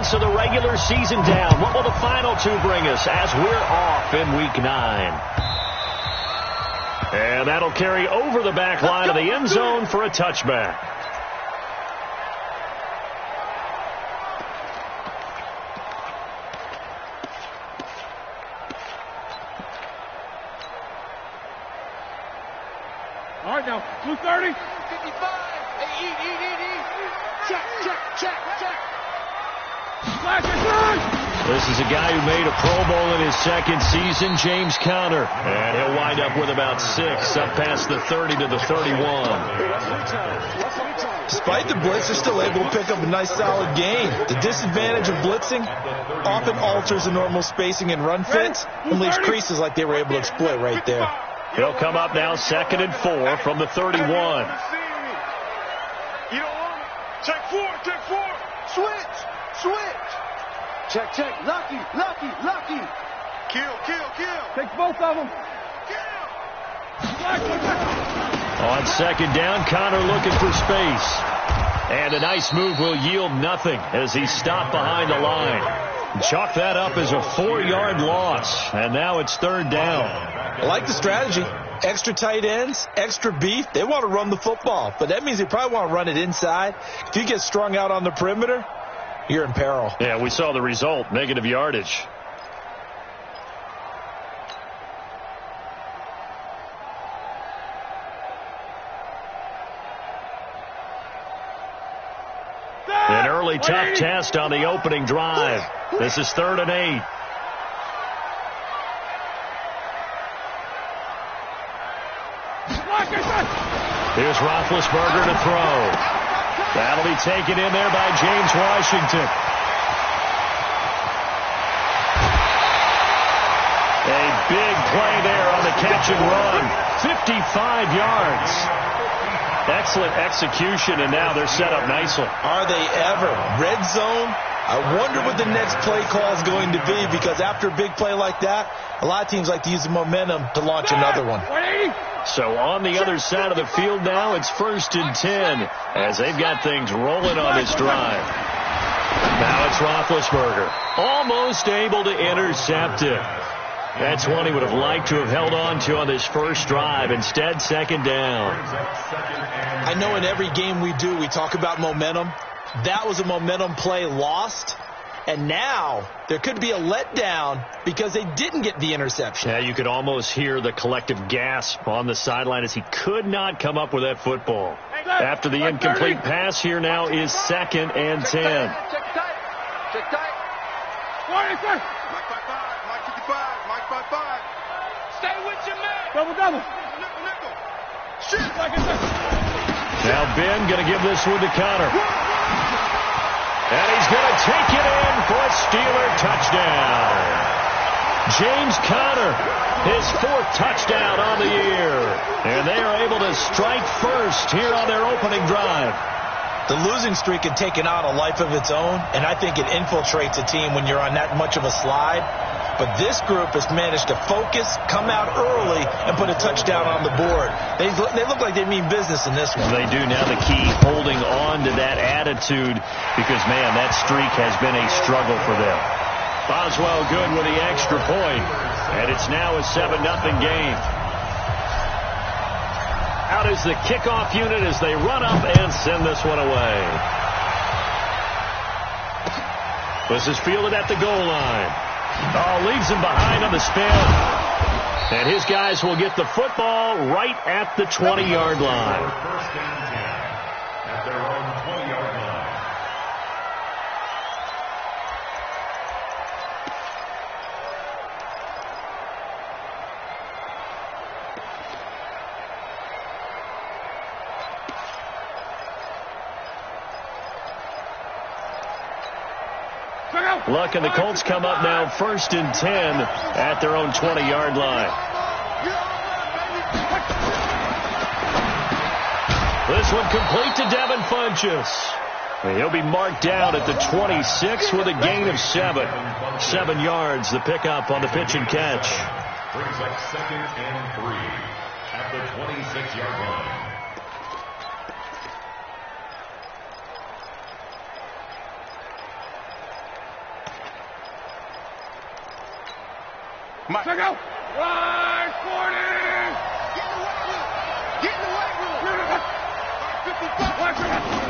weeks of the regular season down. What will the final two bring us as we're off in Week 9? And that'll carry over the back line of the end zone for a touchback. All right, now, 230. 55. Hey, eat. Check. Flash is good. This is a guy who made a Pro Bowl in his second season, James Conner. And he'll wind up with about 6, up past the 30 to the 31. Despite the blitz, they're still able to pick up a nice solid gain. The disadvantage of blitzing often alters the normal spacing and run fits and leaves creases like they were able to exploit right there. He'll come up now 2nd and 4 from the 31. You don't want it. Check 4. Switch. Check. Lucky. Kill. Take both of them. On 2nd down, Conner looking for space. And a nice move will yield nothing as he's stopped behind the line. Chalk that up as a 4-yard loss. And now it's 3rd down. I like the strategy. Extra tight ends, extra beef. They want to run the football, but that means they probably want to run it inside. If you get strung out on the perimeter, you're in peril. Yeah, we saw the result, negative yardage. An early tough test on the opening drive. This is 3rd and 8. Here's Roethlisberger to throw. That'll be taken in there by James Washington. A big play there on the catch and run. 55 yards. Excellent execution, and now they're set up nicely. Are they ever? Red zone? I wonder what the next play call is going to be, because after a big play like that, a lot of teams like to use the momentum to launch another one. So on the other side of the field now, it's 1st and 10 as they've got things rolling on this drive. Now it's Roethlisberger, almost able to intercept it. That's one he would have liked to have held on to on this first drive. Instead, 2nd down. I know in every game we do, we talk about momentum. That was a momentum play lost. And now there could be a letdown because they didn't get the interception. Yeah, you could almost hear the collective gasp on the sideline as he could not come up with that football. After the incomplete pass, here now is 2nd and 10. Check tight. Mike 55. Stay with your man. Double. Nickel. Shit. Now Ben going to give this one to Conner. And he's going to take it in for a Steeler touchdown. James Conner, his 4th touchdown on the year. And they are able to strike first here on their opening drive. The losing streak had taken on a life of its own, and I think it infiltrates a team when you're on that much of a slide. But this group has managed to focus, come out early, and put a touchdown on the board. They look like they mean business in this one. They do. Now the key, holding on to that attitude, because, man, that streak has been a struggle for them. Boswell good with the extra point, and it's now a 7-0 game. Out is the kickoff unit as they run up and send this one away. This is fielded at the goal line. Oh, leaves him behind on the spin. And his guys will get the football right at the 20-yard line. First and 10 at their own 20-yard line. Luck and the Colts come up now 1st and 10 at their own 20-yard line. This one complete to Devin Funchess. He'll be marked down at the 26 with a gain of 7. 7 yards, the pickup on the pitch and catch. Brings up 2nd and 3 at the 26-yard line. Mike. Check out. Line 40. Get in the weight room. Get in the weight room. 55.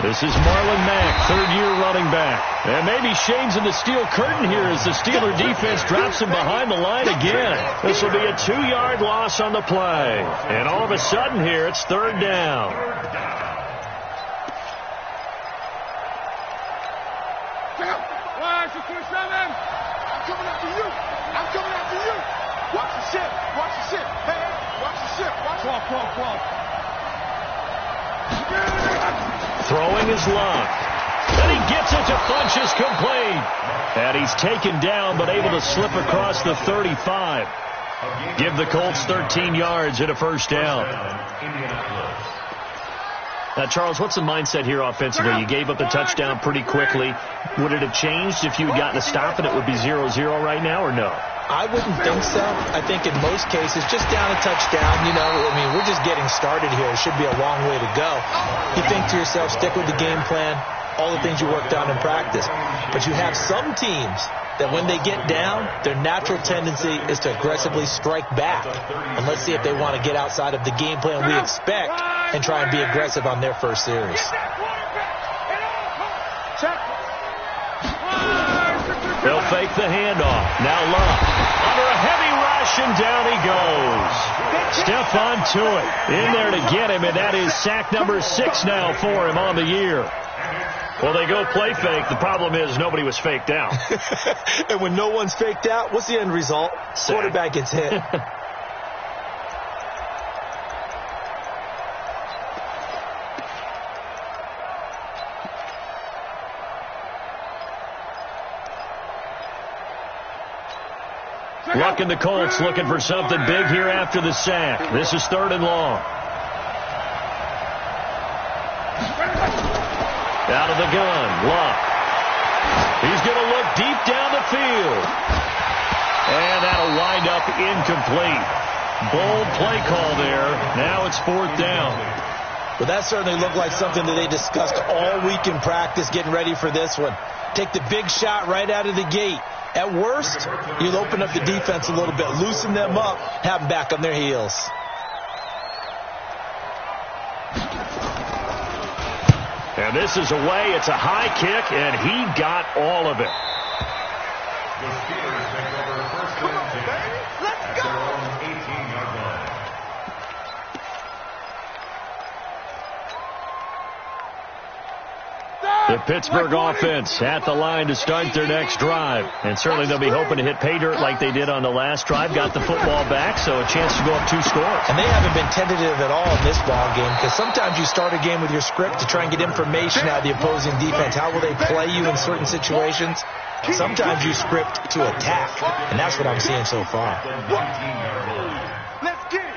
This is Marlon Mack, third-year running back. And maybe Shane's in the steel curtain here as the Steeler defense drops him behind the line again. This will be a 2-yard loss on the play. And all of a sudden here, it's third down. Check out. Line 627. I'm coming after you. I'm coming after you. Watch the ship. Watch the ship. Hey, watch the ship. Watch the ship. Cross. Throwing his luck. And he gets it to Funchess complete. And he's taken down but able to slip across the 35. Give the Colts 13 yards and a first down. Now, Charles, what's the mindset here offensively? You gave up the touchdown pretty quickly. Would it have changed if you had gotten a stop and it would be 0-0 right now, or no? I wouldn't think so. I think in most cases, just down a touchdown, we're just getting started here. It should be a long way to go. You think to yourself, stick with the game plan, all the things you worked on in practice. But you have some teams that when they get down, their natural tendency is to aggressively strike back. And let's see if they want to get outside of the game plan we expect and try and be aggressive on their first series. They'll fake the handoff. Now Luck. Under a heavy rush, and down he goes. Stephon Tuitt in there to get him, and that is sack number 6 now for him on the year. Well, they go play fake. The problem is nobody was faked out. And when no one's faked out, what's the end result? Sack. Quarterback gets hit. Luck and the Colts looking for something big here after the sack. This is 3rd and long. Out of the gun, Luck. He's going to look deep down the field. And that'll wind up incomplete. Bold play call there. Now it's 4th down. Well, that certainly looked like something that they discussed all week in practice getting ready for this one. Take the big shot right out of the gate. At worst, you'll open up the defense a little bit, loosen them up, have them back on their heels. And this is away. It's a high kick, and he got all of it. The Steelers take over first and 10 at their own 18-yard line. The Pittsburgh offense at the line to start their next drive. And certainly they'll be hoping to hit pay dirt like they did on the last drive. Got the football back, so a chance to go up 2 scores. And they haven't been tentative at all in this ball game, because sometimes you start a game with your script to try and get information out of the opposing defense. How will they play you in certain situations? Sometimes you script to attack, and that's what I'm seeing so far. Let's get it.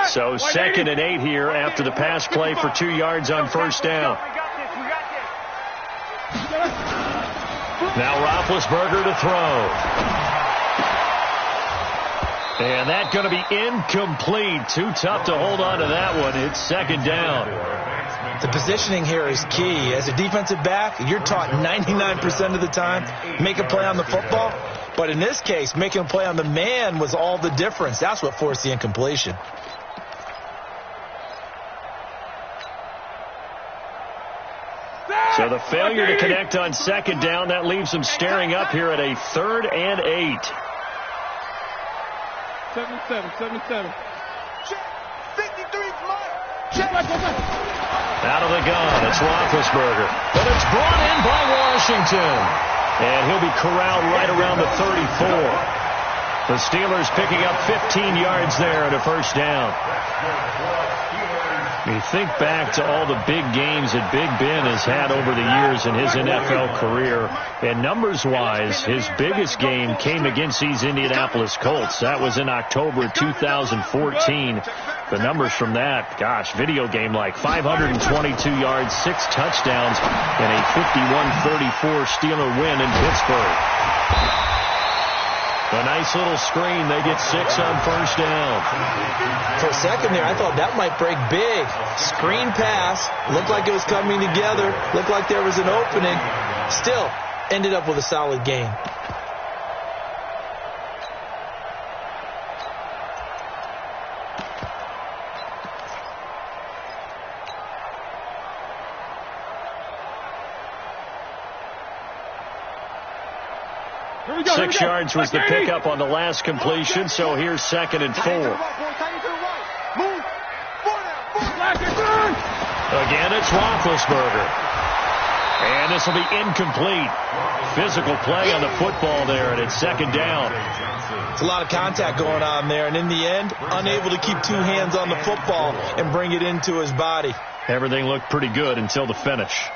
So 2nd and 8 here after the pass play for 2 yards on first down. Now Roethlisberger to throw. And that's going to be incomplete. Too tough to hold on to that one. It's 2nd down. The positioning here is key. As a defensive back, you're taught 99% of the time, make a play on the football. But in this case, making a play on the man was all the difference. That's what forced the incompletion. So the failure to connect on 2nd down, that leaves them staring up here at a 3rd and 8. 77. Check. 53 Mike. Check. Out of the gun, it's Roethlisberger. But it's brought in by Washington. And he'll be corralled right around the 34. The Steelers picking up 15 yards there at a first down. You think back to all the big games that Big Ben has had over the years in his NFL career. And numbers-wise, his biggest game came against these Indianapolis Colts. That was in October 2014. The numbers from that, gosh, video game-like. 522 yards, 6 touchdowns, and a 51-34 Steeler win in Pittsburgh. A nice little screen. They get 6 on first down. For a second there, I thought that might break big. Screen pass. Looked like it was coming together. Looked like there was an opening. Still, ended up with a solid gain. Here we go. 6 yards was the pickup on the last completion, so here's 2nd and 4. Move. Again, it's Roethlisberger. And this will be incomplete. Physical play on the football there, and it's 2nd down. It's a lot of contact going on there, and in the end, unable to keep 2 hands on the football and bring it into his body. Everything looked pretty good until the finish.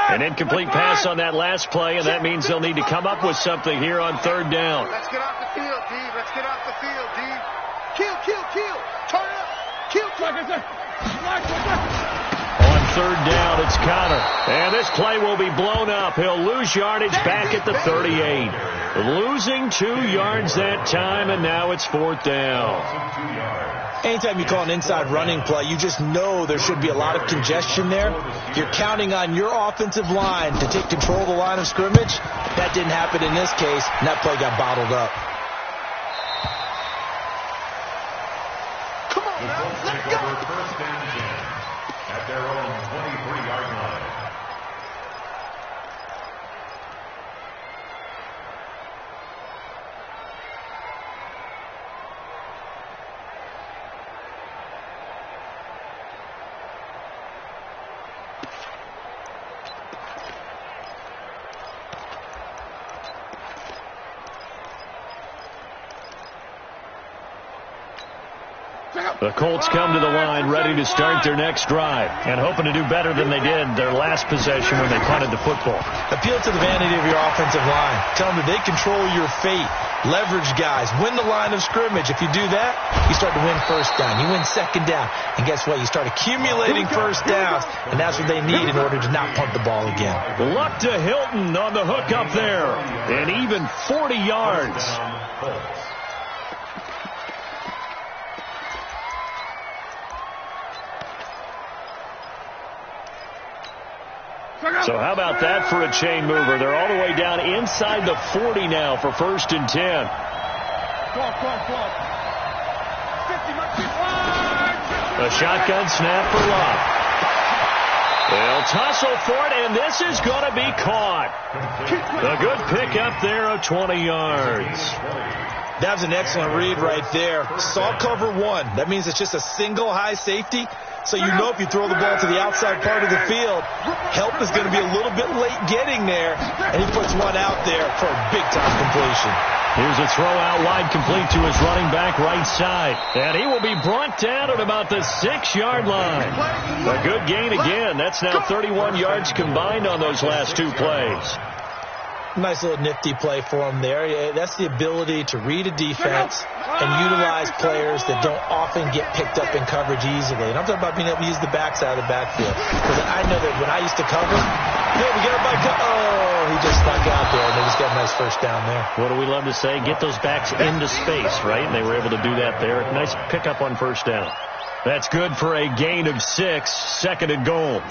An incomplete pass on that last play, and that means they'll need to come up with something here on 3rd down. Let's get off the field, D. Let's get off the field, D. Kill. Turn it up. Kill. On 3rd down, it's Connor. And this play will be blown up. He'll lose yardage back at the 38. Losing 2 yards that time, and now it's 4th down. Anytime you call an inside running play, you just know there should be a lot of congestion there. You're counting on your offensive line to take control of the line of scrimmage. That didn't happen in this case, and that play got bottled up. Come on, now. Let's go. First and 10 at their own 23-yard line. The Colts come to the line ready to start their next drive and hoping to do better than they did their last possession when they punted the football. Appeal to the vanity of your offensive line. Tell them that they control your fate. Leverage guys. Win the line of scrimmage. If you do that, you start to win first down. You win 2nd down. And guess what? You start accumulating first downs, and that's what they need in order to not punt the ball again. Luck to Hilton on the hook up there. And even 40 yards. So how about that for a chain mover? They're all the way down inside the 40 now for 1st and 10. A shotgun snap for Love. They'll tussle for it, and this is going to be caught. A good pickup there of 20 yards. That was an excellent read right there. Saw cover 1. That means it's just a single high safety. So you know if you throw the ball to the outside part of the field, help is going to be a little bit late getting there, and he puts one out there for a big-time completion. Here's a throw out wide complete to his running back right side, and he will be brought down at about the 6-yard line. A good gain again. That's now 31 yards combined on those last 2 plays. Nice little nifty play for him there. That's the ability to read a defense and utilize players that don't often get picked up in coverage easily. And I'm talking about being able to use the backside of the backfield. Because I know that when I used to cover, hey, we got our back. Oh, he just snuck out there, and they just got a nice first down there. What do we love to say? Get those backs into space, right? And they were able to do that there. Nice pickup on first down. That's good for a gain of 6, 2nd and goal.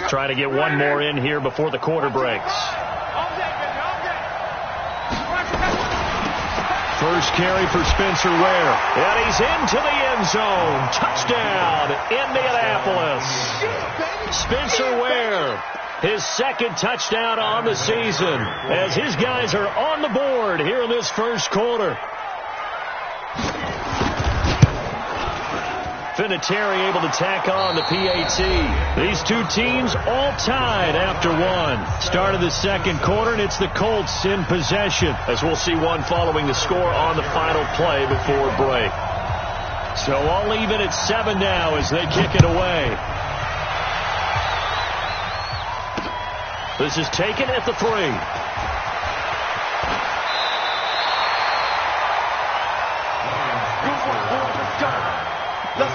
Trying to get one more in here before the quarter breaks. First carry for Spencer Ware. And he's into the end zone. Touchdown, Indianapolis. Spencer Ware, his 2nd touchdown on the season as his guys are on the board here in this first quarter. Vinatieri able to tack on the PAT. These 2 teams all tied after 1. Start of the 2nd quarter, and it's the Colts in possession, as we'll see one following the score on the final play before break. So all even at 7 now as they kick it away. This is taken at the 3. Let's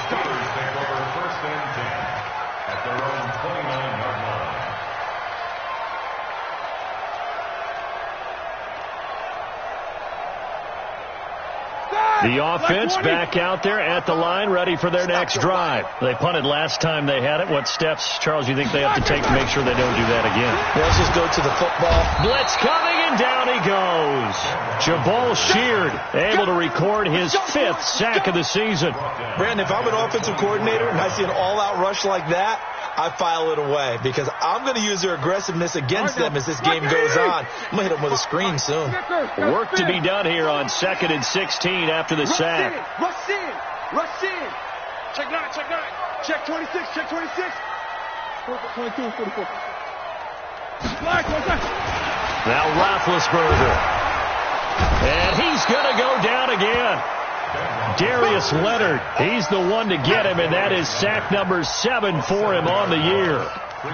The offense back out there at the line, ready for their next drive. They punted last time they had it. What steps, Charles, you think they have to take to make sure they don't do that again? Let's just go to the football. Blitz coming, and down he goes. Jabal Sheard able to record his 5th sack of the season. Brandon, if I'm an offensive coordinator and I see an all-out rush like that, I file it away because I'm going to use their aggressiveness against them as this game goes on. I'm going to hit them with a screen soon. Work to be done here on 2nd and 16 after the sack. Rush in. Rush in. Check 9. Check 9. Check 26. Check 26. 22, 44. Now Roethlisberger. And he's going to go down again. Darius Leonard, he's the one to get him, and that is sack number 7 for him on the year.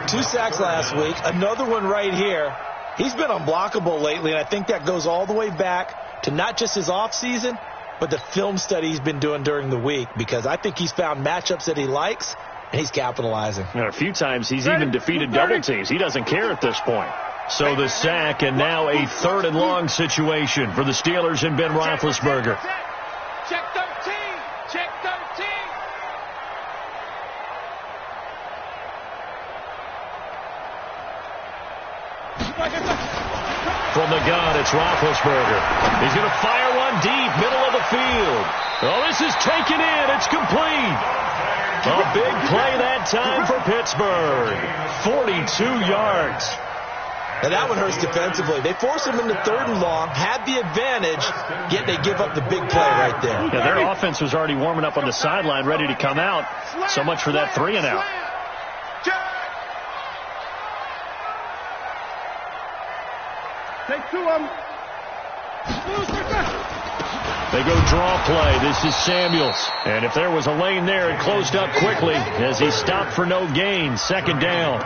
2 sacks last week, another one right here. He's been unblockable lately, and I think that goes all the way back to not just his offseason, but the film study he's been doing during the week, because I think he's found matchups that he likes, and he's capitalizing. A few times he's even defeated double teams. He doesn't care at this point. So the sack, and now a 3rd and long situation for the Steelers and Ben Roethlisberger. Check 13. Check 13. From the gun, it's Roethlisberger. He's going to fire one deep, middle of the field. Oh, this is taken in. It's complete. A big play that time for Pittsburgh. 42 yards. And that one hurts defensively. They force him into 3rd and long, had the advantage, yet they give up the big play right there. Yeah, their offense was already warming up on the sideline, ready to come out. So much for that 3 and out. Take 2 of them. They go draw play. This is Samuels. And if there was a lane there, it closed up quickly as he stopped for no gain. 2nd down.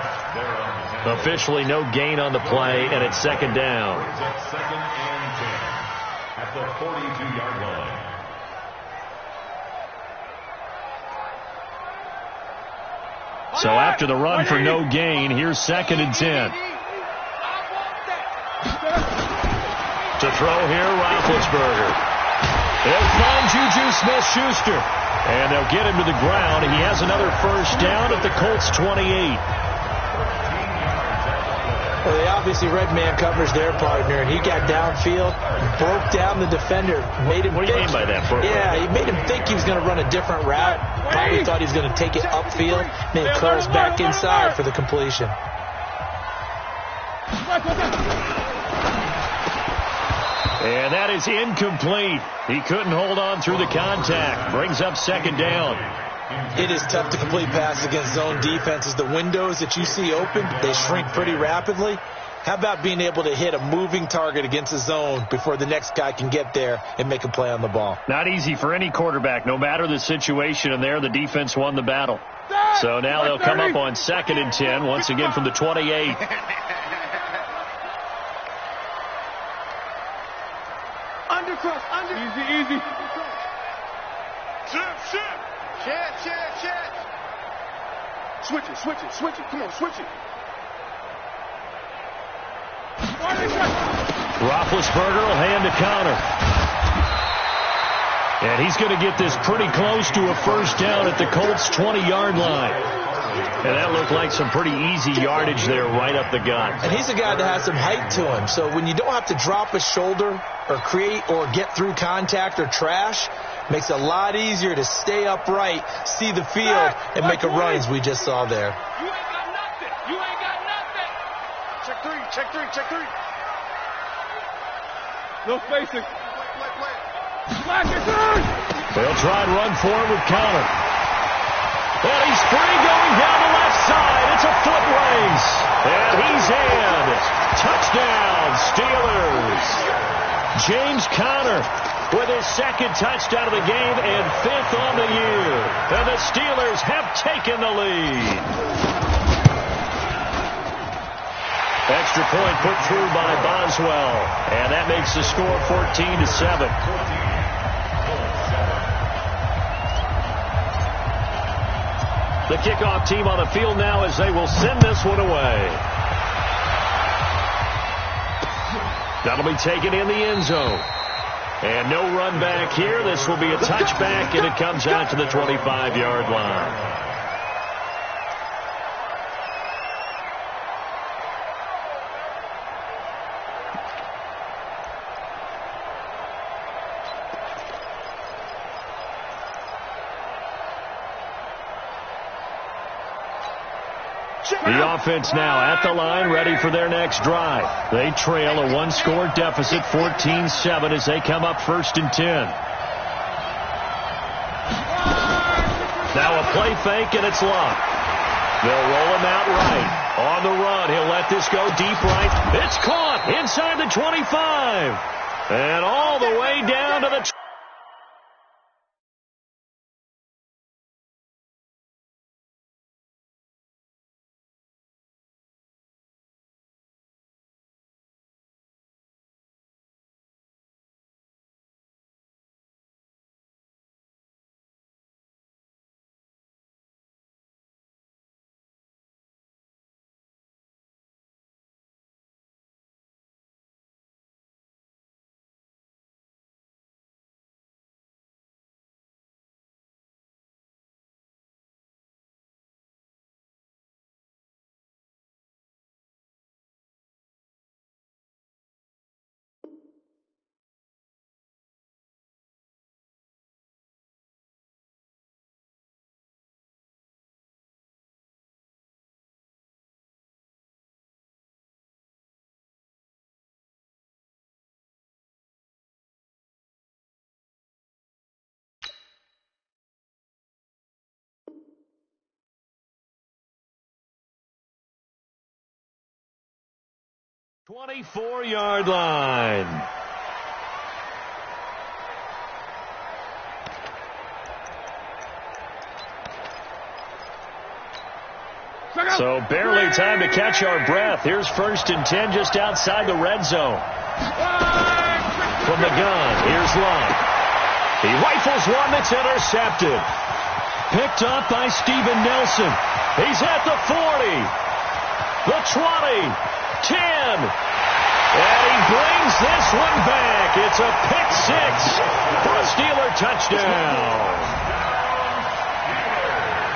Officially no gain on the play, and it's 2nd down. 2nd and 10 at the 42-yard line. So after the run for no gain, here's 2nd and 10. To throw here, Roethlisberger. They'll find Juju Smith-Schuster. And they'll get him to the ground. He has another 1st down at the Colts 28. Well, they obviously red man covers their partner, and he got downfield, broke down the defender, made him What do you mean by that, bro? Yeah, he made him think he was going to run a different route. Probably thought he was going to take it upfield, then he curls back inside for the completion. And that is incomplete. He couldn't hold on through the contact. Brings up 2nd down. It is tough to complete passes against zone defenses. The windows that you see open, they shrink pretty rapidly. How about being able to hit a moving target against a zone before the next guy can get there and make a play on the ball? Not easy for any quarterback, no matter the situation. And there, the defense won the battle. So now they'll come up on 2nd and 10, once again from the 28. Undercross, under. Easy. Shit. Switch it. Come on, switch it. Roethlisberger will hand to counter. And he's going to get this pretty close to a 1st down at the Colts 20-yard line. And that looked like some pretty easy yardage there right up the gut. And he's a guy that has some height to him. So when you don't have to drop a shoulder or create or get through contact or trash, makes it a lot easier to stay upright, see the field, and make a run as we just saw there. You ain't got nothing. Check 3. No spacing. Play. They'll try and run forward with counter. And he's free going down the left side. It's a foot race. And he's in. Touchdown, Steelers. James Conner with his 2nd touchdown of the game and 5th on the year. And the Steelers have taken the lead. Extra point put through by Boswell. And that makes the score 14-7. The kickoff team on the field now as they will send this one away. That'll be taken in the end zone. And no run back here. This will be a touchback, and it comes out to the 25-yard line. The offense now at the line, ready for their next drive. They trail a one-score deficit, 14-7, as they come up 1st and 10. Now a play fake, and it's Luck. They'll roll him out right. On the run, he'll let this go deep right. It's caught inside the 25. And all the way down to the... ...24-yard line. So barely time to catch our breath. Here's 1st and 10 just outside the red zone. From the gun, here's Luck. He rifles one that's intercepted. Picked up by Steven Nelson. He's at the 40. The 20. 10. And he brings this one back. It's a pick six for a Steeler touchdown.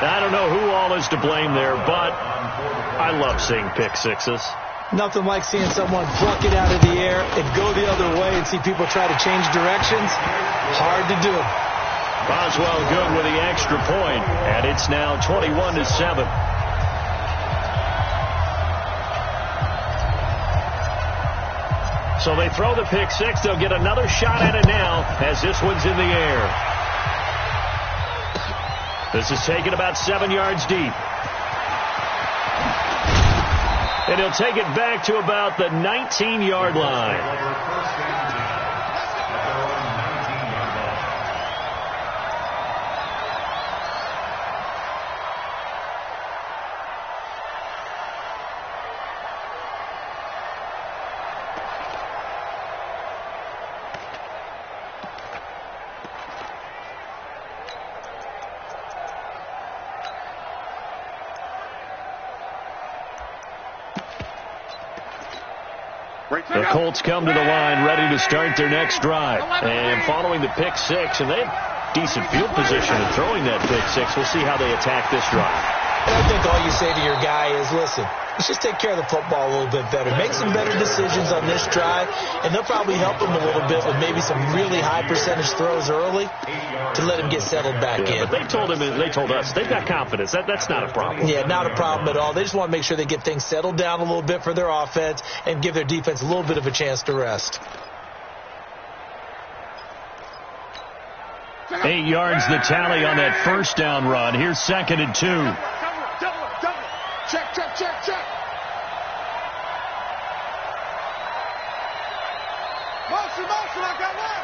I don't know who all is to blame there, but I love seeing pick sixes. Nothing like seeing someone pluck it out of the air and go the other way and see people try to change directions. Hard to do. Boswell good with the extra point, and it's now 21-7. So they throw the pick six. They'll get another shot at it now as this one's in the air. This is taken about 7 yards deep. And he'll take it back to about the 19-yard line. The Colts come to the line ready to start their next drive. And following the pick six, and they have decent field position in throwing that pick six. We'll see how they attack this drive. And I think all you say to your guy is, listen, let's just take care of the football a little bit better. Make some better decisions on this drive, and they'll probably help him a little bit with maybe some really high percentage throws early to let him get settled back in. But they told us, they've got confidence. That's not a problem. Yeah, not a problem at all. They just want to make sure they get things settled down a little bit for their offense and give their defense a little bit of a chance to rest. 8 yards the tally on that first down run. Here's 2nd and 2. Check. Motion, I got one.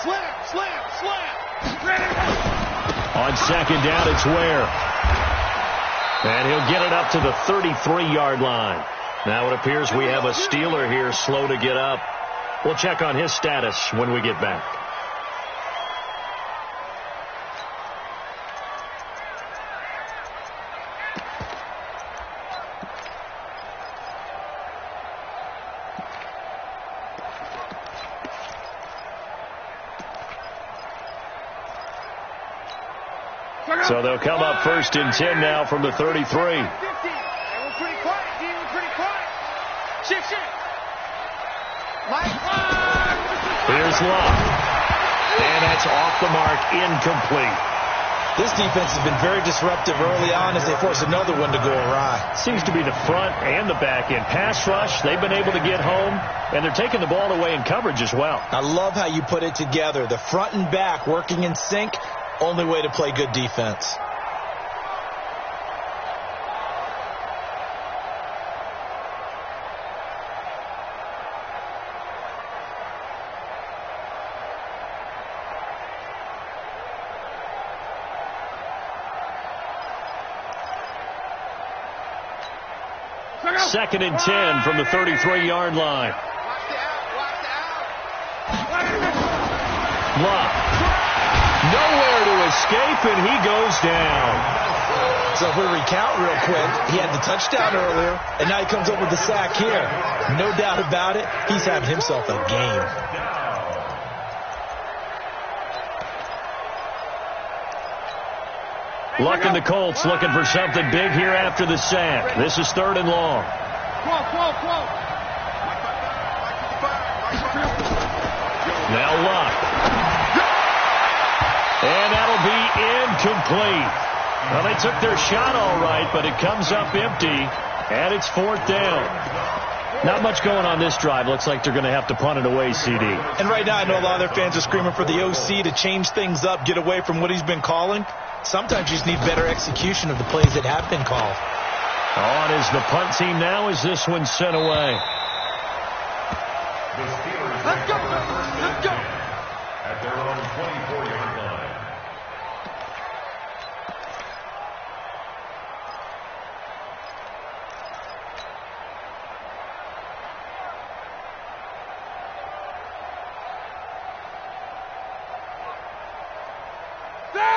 Slam. On 2nd down, it's Ware. And he'll get it up to the 33-yard line. Now it appears we have a Steeler here slow to get up. We'll check on his status when we get back. So they'll come up 1st and 10 now from the 33. We're pretty quiet, D. We're pretty quiet. Shift. Mike. Here's Love. And that's off the mark, incomplete. This defense has been very disruptive early on as they force another one to go awry. Seems to be the front and the back end. Pass rush, they've been able to get home, and they're taking the ball away in coverage as well. I love how you put it together. The front and back working in sync, only way to play good defense. Second and 10 from the 33-yard line. Watch the out. Love. Nowhere to escape, and he goes down. So if we recount real quick, he had the touchdown earlier, and now he comes up with the sack here. No doubt about it, he's having himself a game. Luck and the Colts looking for something big here after the sack. This is 3rd and long. Now Luck. And that'll be incomplete. Well, they took their shot all right, but it comes up empty, and it's 4th down. Not much going on this drive. Looks like they're going to have to punt it away, CD. And right now I know a lot of their fans are screaming for the OC to change things up, get away from what he's been calling. Sometimes you just need better execution of the plays that have been called. On is the punt team now as this one's sent away. The Steelers Let's go. Let's go. at their own 24-yard line.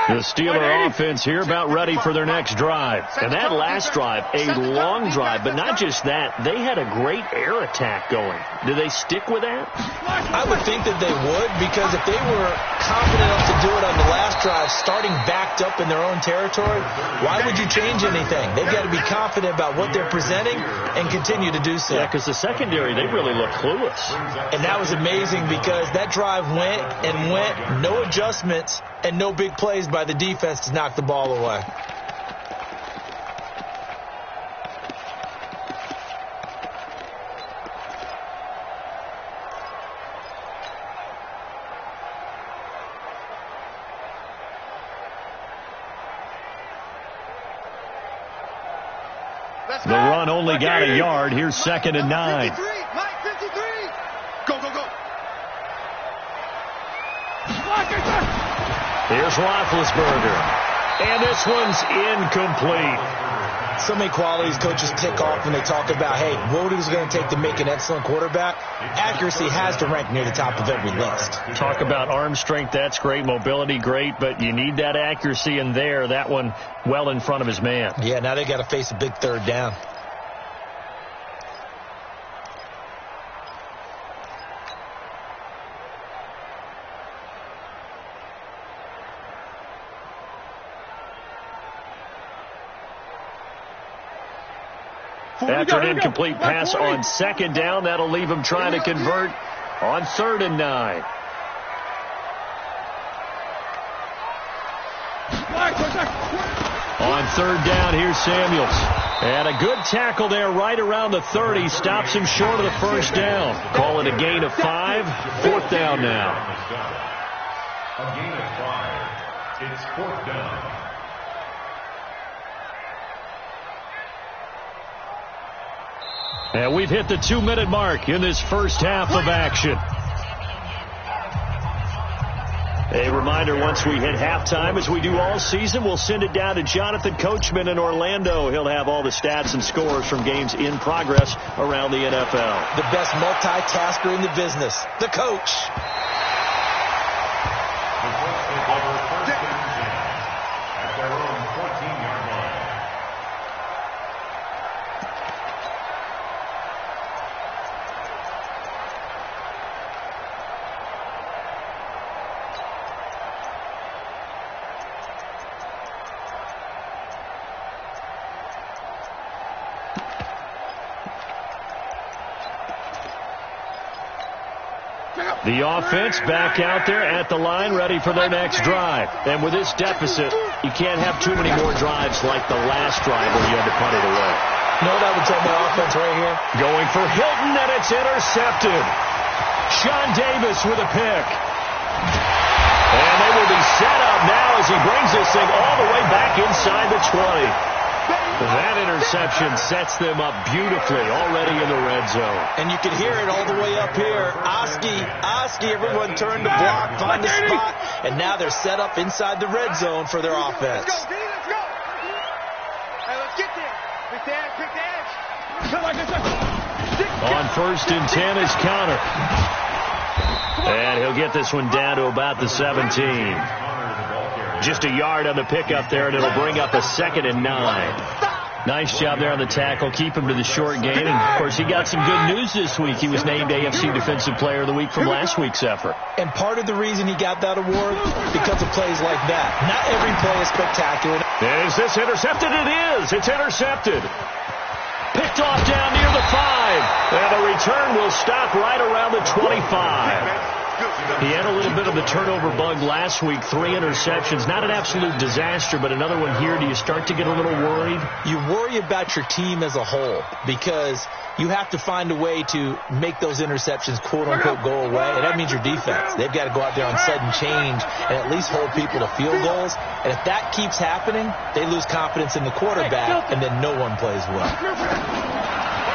The Steeler offense here about ready for their next drive. And that last drive, a long drive, but not just that. They had a great air attack going. Do they stick with that? I would think that they would, because if they were confident enough to do it on the last drive, starting backed up in their own territory, why would you change anything? They've got to be confident about what they're presenting and continue to do so. Yeah, because the secondary, they really look clueless. And that was amazing because that drive went and went, no adjustments and no big plays by the defense to knock the ball away. The run only got a yard. Here's 2nd and 9. Mike 53. Go. Here's Roethlisberger. And this one's incomplete. So many qualities coaches tick off when they talk about, hey, what is it going to take to make an excellent quarterback? Accuracy has to rank near the top of every list. Talk about arm strength, that's great. Mobility, great. But you need that accuracy in there. That one well in front of his man. Yeah, now they got to face a big 3rd down. After an incomplete pass on 2nd down, that'll leave him trying to convert on 3rd and 9. On 3rd down, here's Samuels. And a good tackle there right around the 30. Stops him short of the 1st down. Call it a gain of 5. 4th down now. A gain of 5. It's 4th down. And we've hit the 2-minute mark in this first half of action. A reminder, once we hit halftime, as we do all season, we'll send it down to Jonathan Coachman in Orlando. He'll have all the stats and scores from games in progress around the NFL. The best multitasker in the business, the coach. The Colts take over 1st and 10 at their own 14-yard line. The offense back out there at the line, ready for their next drive. And with this deficit, you can't have too many more drives like the last drive where you had to punt it away. You know what I would tell my offense right here? Going for Hilton, and it's intercepted. Sean Davis with a pick. And they will be set up now as he brings this thing all the way back inside the 20. That interception sets them up beautifully already in the red zone. And you can hear it all the way up here. Oski, everyone turned to block, find a spot, and now they're set up inside the red zone for their offense. Let's go, D, let's go. Hey, let's get there. Pick the edge. On 1st and 10 is Connor. And he'll get this one down to about the 17. Just a yard on the pickup there, and it'll bring up a 2nd and 9. Nice job there on the tackle. Keep him to the short gain. And, of course, he got some good news this week. He was named AFC Defensive Player of the Week from last week's effort. And part of the reason he got that award, because of plays like that. Not every play is spectacular. Is this intercepted? It is. It's intercepted. Picked off down near the 5. And the return will stop right around the 25. He had a little bit of the turnover bug last week, 3 interceptions. Not an absolute disaster, but another one here. Do you start to get a little worried? You worry about your team as a whole because you have to find a way to make those interceptions, quote-unquote, go away. And that means your defense. They've got to go out there on sudden change and at least hold people to field goals. And if that keeps happening, they lose confidence in the quarterback, and then no one plays well.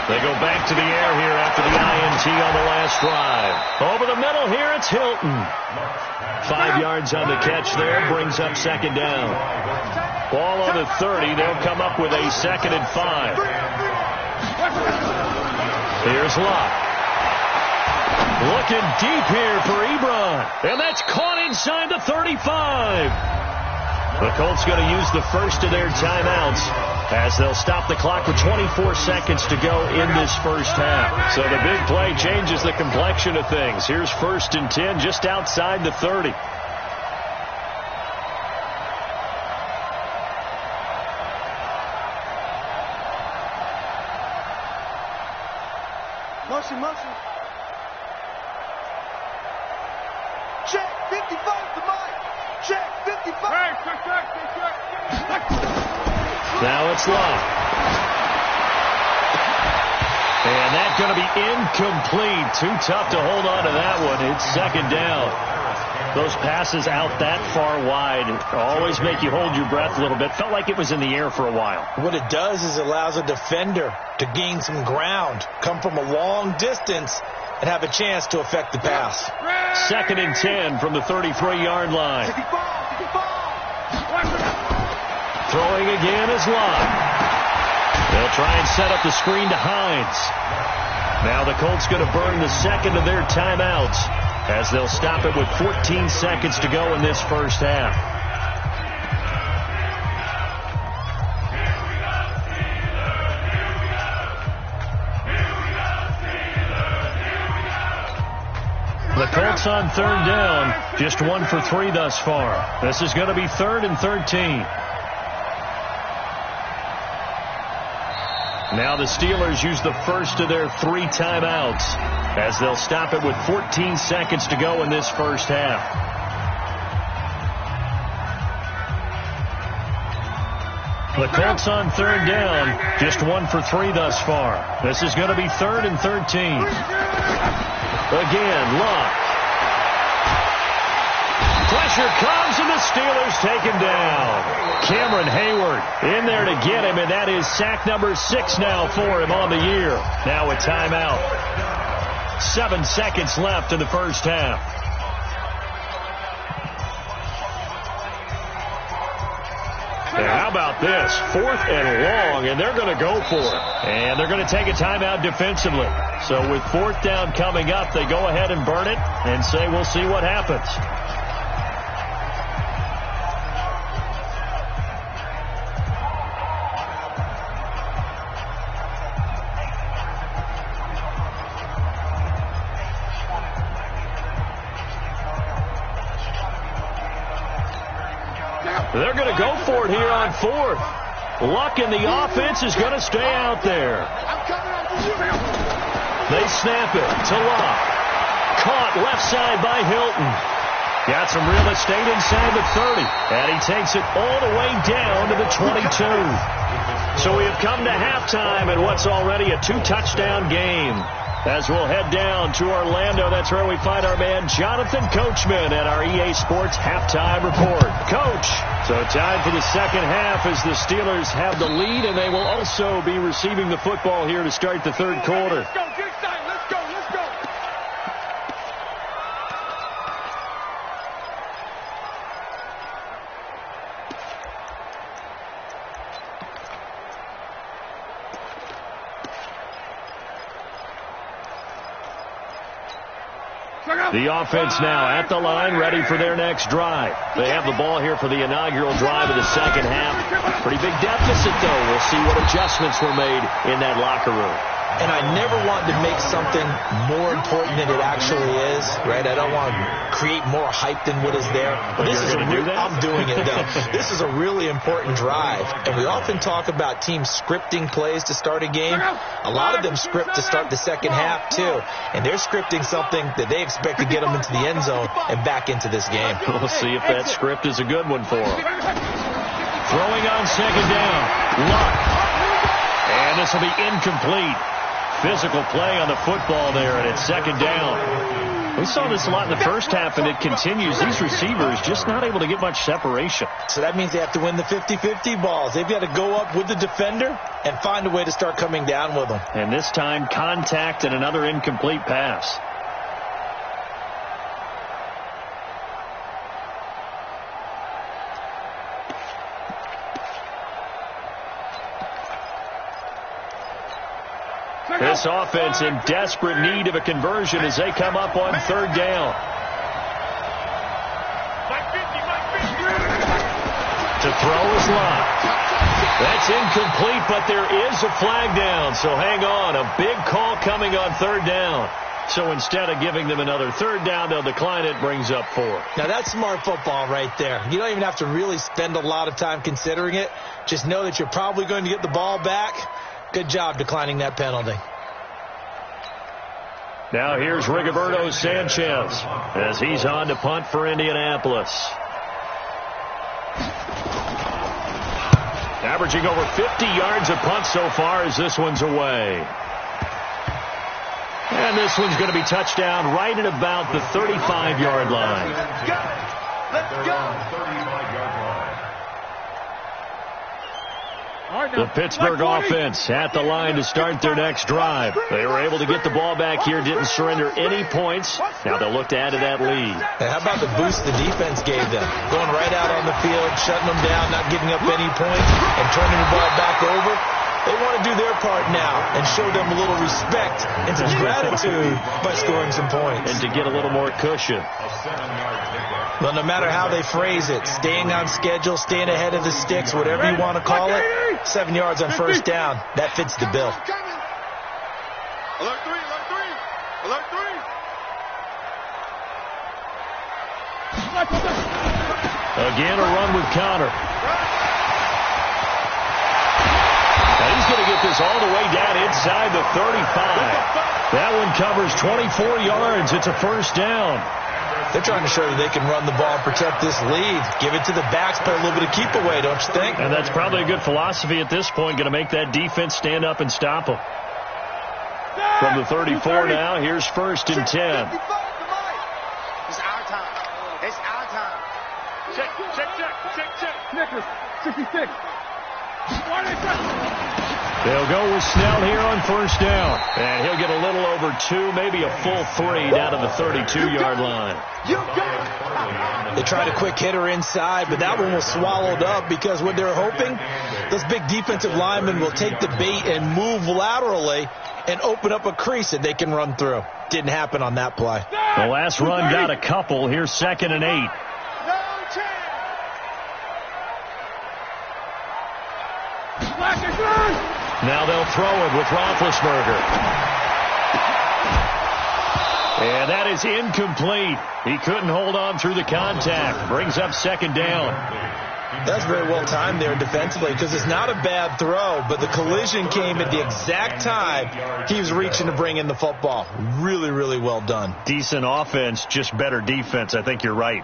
They go back to the air here after the INT on the last drive. Over the middle here, it's Hilton. 5 yards on the catch there, brings up 2nd down. Ball on the 30. They'll come up with a 2nd and 5. Here's Locke. Looking deep here for Ebron. And that's caught inside the 35. The Colts going to use the first of their timeouts as they'll stop the clock with 24 seconds to go in this first half. So the big play changes the complexion of things. Here's 1st and 10 just outside the 30. Motion. Check, 55 to Mike. Check, 55. Now it's Locke. And that's going to be incomplete. Too tough to hold on to that one. It's 2nd down. Those passes out that far wide always make you hold your breath a little bit. Felt like it was in the air for a while. What it does is it allows a defender to gain some ground, come from a long distance, and have a chance to affect the pass. 2nd and 10 from the 33-yard line. Throwing again is Locke. They'll try and set up the screen to Hines. Now the Colts going to burn the 2nd of their timeouts as they'll stop it with 14 seconds to go in this first half. The Colts on 3rd down, just 1 for 3 thus far. This is going to be 3rd and 13. Now the Steelers use the first of their 3 timeouts as they'll stop it with 14 seconds to go in this first half. The Colts on 3rd down, just 1 for 3 thus far. This is going to be 3rd and 13. Again, Locke. Pressure comes, and the Steelers take him down. Cameron Hayward in there to get him, and that is sack number 6 now for him on the year. Now a timeout. 7 seconds left in the first half. And how about this? 4th and long, and they're going to go for it. And they're going to take a timeout defensively. So with 4th down coming up, they go ahead and burn it and say we'll see what happens. They're going to go for it here on 4th. Luck in the offense is going to stay out there. They snap it to Locke. Caught left side by Hilton. Got some real estate inside the 30. And he takes it all the way down to the 22. So we have come to halftime in what's already a 2-touchdown game. As we'll head down to Orlando, that's where we find our man Jonathan Coachman at our EA Sports Halftime Report. Coach, so time for the second half as the Steelers have the lead, and they will also be receiving the football here to start the third quarter. Let's go, get excited. Let's go, let's go. The offense now at the line, ready for their next drive. They have the ball here for the inaugural drive of the second half. Pretty big deficit, though. We'll see what adjustments were made in that locker room. And I never want to make something more important than it actually is, right? I don't want to create more hype than what is there. But this is I'm doing it, though. This is a really important drive. And we often talk about teams scripting plays to start a game. A lot of them script to start the second half, too. And they're scripting something that they expect to get them into the end zone and back into this game. We'll see if that script is a good one for them. Throwing on second down. Luck. And this will be incomplete. Physical play on the football there, and it's second down. We saw this a lot in the first half, and it continues. These receivers just not able to get much separation. So that means they have to win the 50-50 balls. They've got to go up with the defender and find a way to start coming down with them. And this time, contact and another incomplete pass. This offense in desperate need of a conversion as they come up on third down. To throw is locked. That's incomplete, but there is a flag down. So hang on. A big call coming on third down. So instead of giving them another third down, they'll decline it, brings up 4. Now that's smart football right there. You don't even have to really spend a lot of time considering it. Just know that you're probably going to get the ball back. Good job declining that penalty. Now here's Rigoberto Sanchez as he's on to punt for Indianapolis. Averaging over 50 yards a punt so far as this one's away. And this one's going to be touchdown right at about the 35-yard line. Let's go. Let's go. 35-yard line. The Pittsburgh offense at the line to start their next drive. They were able to get the ball back here, didn't surrender any points. Now they'll look to add to that lead. And how about the boost the defense gave them? Going right out on the field, shutting them down, not giving up any points, and turning the ball back over. They want to do their part now and show them a little respect and some gratitude by scoring some points. And to get a little more cushion. A 7-yard pickup. Well, no matter how they phrase it, staying on schedule, staying ahead of the sticks, whatever you want to call it, 7 yards on first down, that fits the bill. Alert 3, alert 3, alert 3. Again, a run with Connor. Now he's going to get this all the way down inside the 35. That one covers 24 yards. It's a first down. They're trying to show that they can run the ball and protect this lead. Give it to the backs, play a little bit of keep away, don't you think? And that's probably a good philosophy at this point, going to make that defense stand up and stop them. From the 34 now, here's first and 10. It's our time. It's our time. Check. Nicholas, 66. Why they They'll go with Snell here on first down. And he'll get a little over 2, maybe a full 3 down to the 32-yard line. They tried a quick hitter inside, but that one was swallowed up because what they're hoping, those big defensive linemen will take the bait and move laterally and open up a crease that they can run through. Didn't happen on that play. The last run got a couple. Here's second and 8. Now they'll throw it with Roethlisberger. And that is incomplete. He couldn't hold on through the contact. Brings up second down. That's very well timed there defensively because it's not a bad throw, but the collision came at the exact time he was reaching to bring in the football. Really, really well done. Decent offense, just better defense. I think you're right.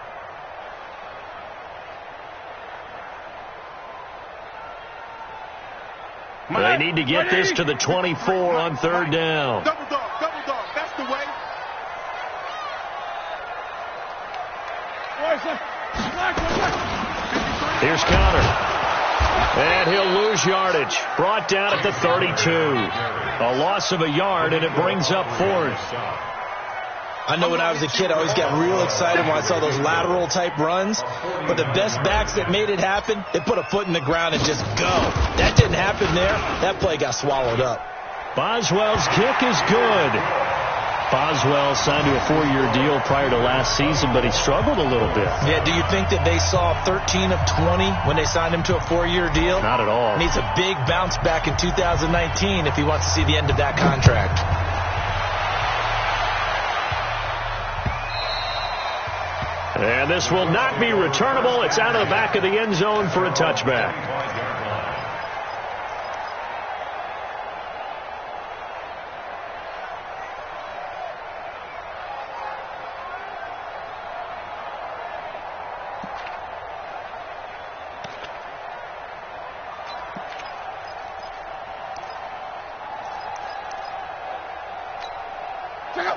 They need to get this to the 24 on third down. Double dog. That's the way. Here's Conner. And he'll lose yardage. Brought down at the 32. A loss of a yard, and it brings up fourth. I know when I was a kid, I always got real excited when I saw those lateral-type runs. But the best backs that made it happen, they put a foot in the ground and just go. That didn't happen there. That play got swallowed up. Boswell's kick is good. Boswell signed to a 4-year deal prior to last season, but he struggled a little bit. Yeah, do you think that they saw 13 of 20 when they signed him to a 4-year deal? Not at all. Needs a big bounce back in 2019 if he wants to see the end of that contract. And this will not be returnable. It's out of the back of the end zone for a touchback.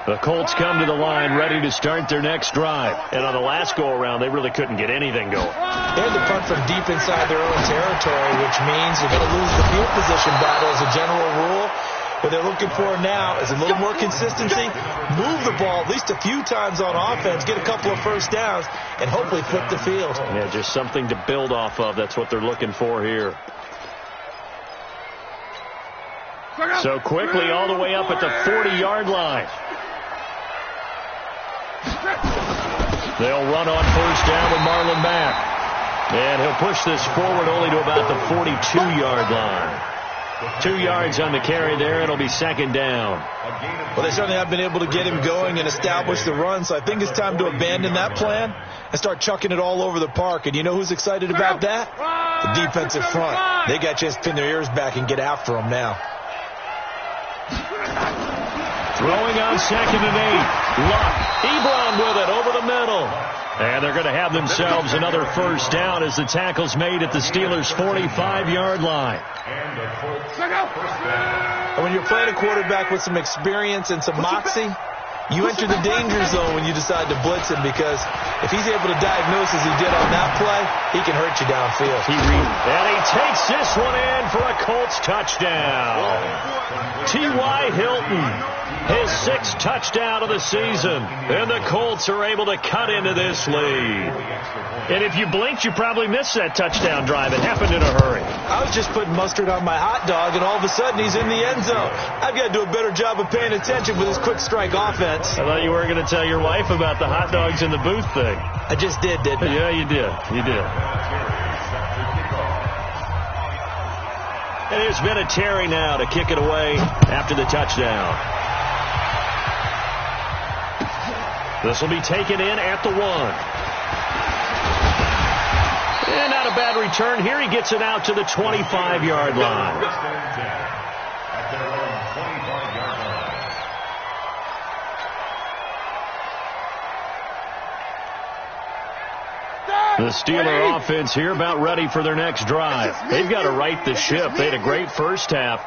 The Colts come to the line ready to start their next drive. And on the last go-around, they really couldn't get anything going. They had to punt from deep inside their own territory, which means you're going to lose the field position battle as a general rule. What they're looking for now is a little more consistency, move the ball at least a few times on offense, get a couple of first downs, and hopefully flip the field. Yeah, just something to build off of. That's what they're looking for here. So quickly all the way up at the 40-yard line. They'll run on first down with Marlon back. And he'll push this forward only to about the 42-yard line. 2 yards on the carry there. It'll be second down. Well, they certainly have been able to get him going and establish the run, so I think it's time to abandon that plan and start chucking it all over the park. And you know who's excited about that? The defensive front. They got a chance to pin their ears back and get after him now. Throwing on 2nd and 8. Luck. Ebron with it over the middle. And they're going to have themselves another first down as the tackle's made at the Steelers' 45-yard line. And when you're playing a quarterback with some experience and some moxie, you enter the danger zone when you decide to blitz him, because if he's able to diagnose as he did on that play, he can hurt you downfield. And he takes this one in for a Colts touchdown. T.Y. Hilton, his 6th touchdown of the season. And the Colts are able to cut into this lead. And if you blinked, you probably missed that touchdown drive. It happened in a hurry. I was just putting mustard on my hot dog, and all of a sudden he's in the end zone. I've got to do a better job of paying attention with this quick strike offense. I thought you were going to tell your wife about the hot dogs in the booth thing. I just did, didn't I? Yeah, you did. You did. And it's been a Terry now to kick it away after the touchdown. This will be taken in at the 1. And not a bad return here. He gets it out to the 25-yard line. The Steeler offense here about ready for their next drive. They've got to right the ship. They had a great first half,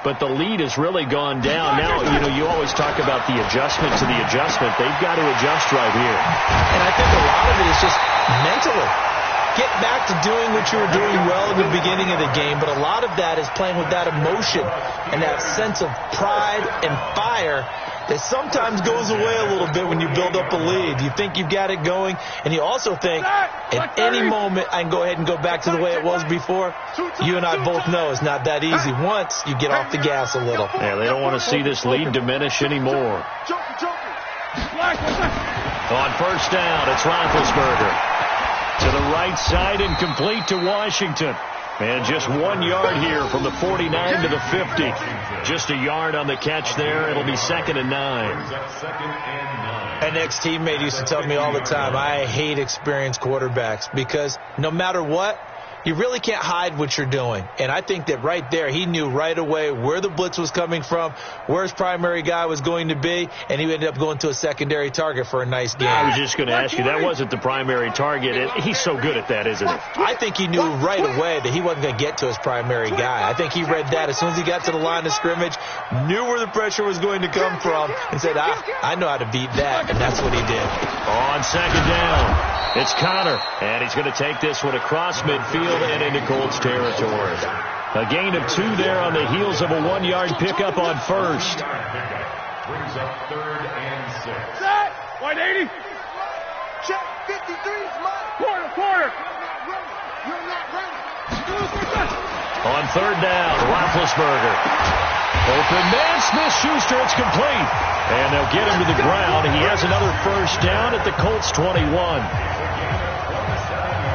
but the lead has really gone down. Now, you always talk about the adjustment to the adjustment. They've got to adjust right here. And I think a lot of it is just mentally. Get back to doing what you were doing well in the beginning of the game, but a lot of that is playing with that emotion and that sense of pride and fire that sometimes goes away a little bit when you build up a lead. You think you've got it going, and you also think at any moment I can go ahead and go back to the way it was before. You and I both know it's not that easy once you get off the gas a little. Yeah, they don't want to see this lead diminish anymore. On first down, it's Roethlisberger. To the right side and complete to Washington. And just 1 yard here from the 49 to the 50. Just a yard on the catch there. It'll be 2nd and 9. An ex-teammate used to tell me all the time, I hate experienced quarterbacks because no matter what, You really can't hide what you're doing. And I think that right there, he knew right away where the blitz was coming from, where his primary guy was going to be, and he ended up going to a secondary target for a nice game. I was just going to ask you, that wasn't the primary target. He's so good at that, isn't he? I think he knew right away that he wasn't going to get to his primary guy. I think he read that as soon as he got to the line of scrimmage, knew where the pressure was going to come from, and said, I know how to beat that, and that's what he did. On second down. It's Connor, and he's going to take this one across midfield and into Colts territory. A gain of 2 there on the heels of a 1-yard pickup on first. Brings up 3rd and 6. Set! 180. Check 53 is mine. Quarter. You're not ready. On 3rd down, Roethlisberger. Open man, Smith-Schuster, it's complete. And they'll get him to the ground. He has another first down at the Colts 21.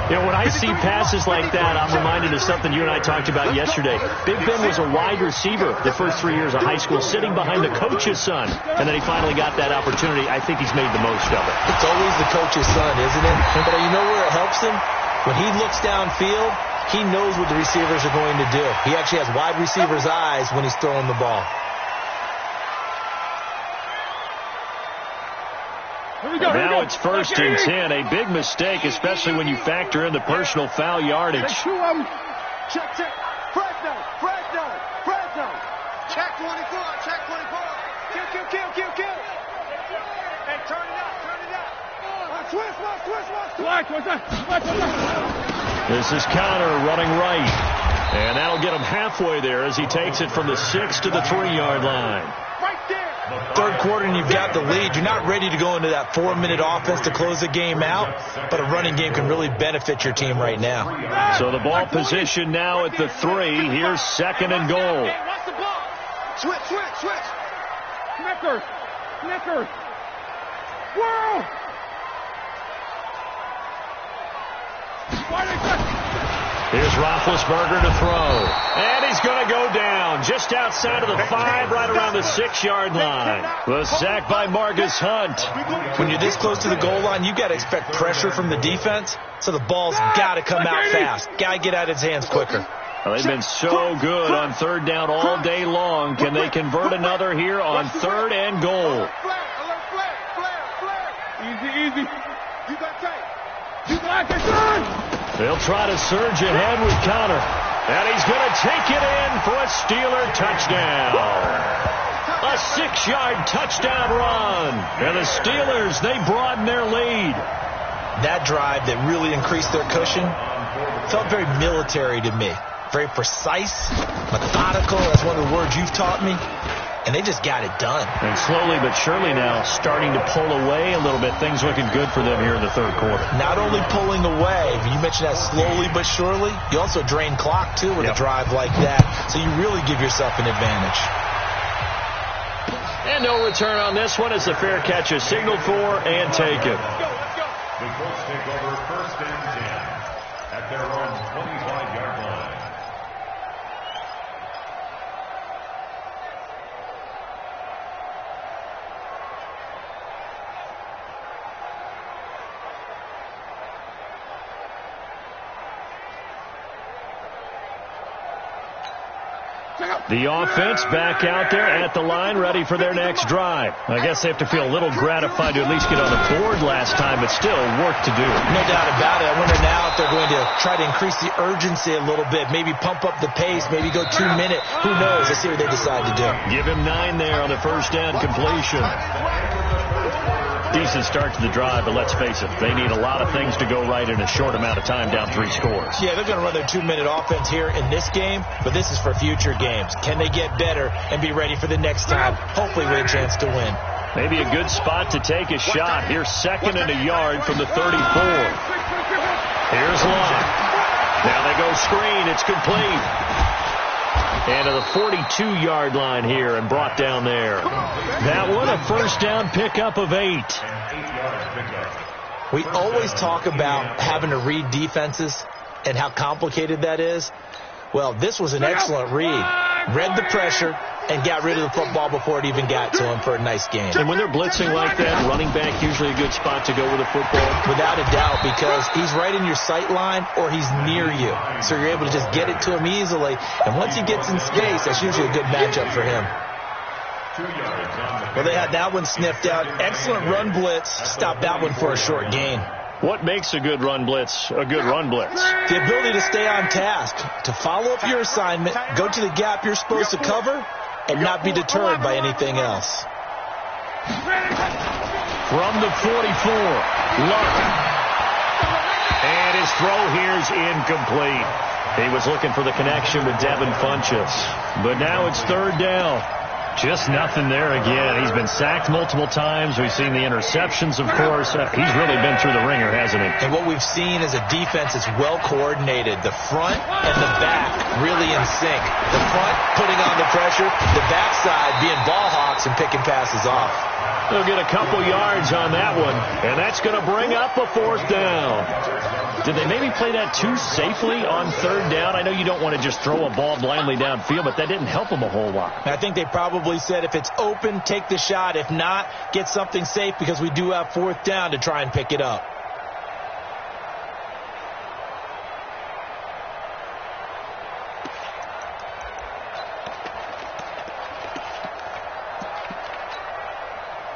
You know, when I see passes like that, I'm reminded of something you and I talked about yesterday. Big Ben was a wide receiver the first 3 years of high school, sitting behind the coach's son. And then he finally got that opportunity. I think he's made the most of it. It's always the coach's son, isn't it? But you know where it helps him? When he looks downfield, he knows what the receivers are going to do. He actually has wide receivers' eyes when he's throwing the ball. Now it's 1st and 10. A big mistake, especially when you factor in the personal foul yardage. Check. Fresno. Check 24. Kill. Hey, turn it up. Switch. This is Connor running right. And that'll get him halfway there as he takes it from the 6 to the 3-yard line. Right there. Third quarter and you've got the lead. You're not ready to go into that 4-minute offense to close the game out, but a running game can really benefit your team right now. So the ball position now at the 3. Here's 2nd and goal. Watch the ball. Switch. Snickers. Whoa! Here's Roethlisberger to throw. And he's going to go down just outside of the 5, right around the 6-yard line. The sack by Marcus Hunt. When you're this close to the goal line, you've got to expect pressure from the defense, so the ball's got to come out fast. Got to get out of his hands quicker. Well, they've been so good on 3rd down all day long. Can they convert another here on 3rd and goal? Easy. You got tape. They'll try to surge ahead with Connor. And he's going to take it in for a Steeler touchdown. A 6-yard touchdown run. And the Steelers, they broaden their lead. That drive that really increased their cushion felt very military to me. Very precise, methodical. That's one of the words you've taught me. And they just got it done. And slowly but surely now starting to pull away a little bit. Things looking good for them here in the 3rd quarter. Not only pulling away, you mentioned that slowly but surely, you also drain clock, too, with a drive like that. So you really give yourself an advantage. And no return on this one as the fair catch is signaled for and taken. The Colts take over 1st and 10 at their own 25-yard line. The offense back out there at the line, ready for their next drive. I guess they have to feel a little gratified to at least get on the board last time, but still work to do. No doubt about it. I wonder now if they're going to try to increase the urgency a little bit, maybe pump up the pace, maybe go 2-minute. Who knows? Let's see what they decide to do. Give him 9 there on the first down completion. Decent start to the drive, but let's face it, they need a lot of things to go right in a short amount of time, down 3 scores. Yeah, they're going to run their 2-minute offense here in this game, but this is for future games. Can they get better and be ready for the next time, hopefully with a chance to win? Maybe a good spot to take a shot. Here's 2nd and a yard from the 34. Here's Locke. Now they go screen. It's complete. And to the 42-yard line here and brought down there. That one, a first down pickup of 8. We always talk about having to read defenses and how complicated that is. Well, this was an excellent read. read the pressure, and got rid of the football before it even got to him for a nice gain. And when they're blitzing like that, running back usually a good spot to go with the football. Without a doubt, because he's right in your sight line or he's near you. So you're able to just get it to him easily. And once he gets in space, that's usually a good matchup for him. Well, they had that one sniffed out. Excellent run blitz. Stopped that one for a short gain. What makes a good run blitz a good run blitz? The ability to stay on task, to follow up your assignment, go to the gap you're supposed to cover, and not be deterred by anything else. From the 44, Luck. And his throw here's incomplete. He was looking for the connection with Devin Funchess. But now it's third down. Just nothing there again. He's been sacked multiple times. We've seen the interceptions, of course. He's really been through the ringer, hasn't he? And what we've seen is a defense that's well coordinated. The front and the back really in sync. The front putting on the pressure, the backside being ball hawks and picking passes off. They'll get a couple yards on that one, and that's going to bring up a fourth down. Did they maybe play that too safely on third down? I know you don't want to just throw a ball blindly downfield, but that didn't help them a whole lot. I think they probably said if it's open, take the shot. If not, get something safe because we do have fourth down to try and pick it up.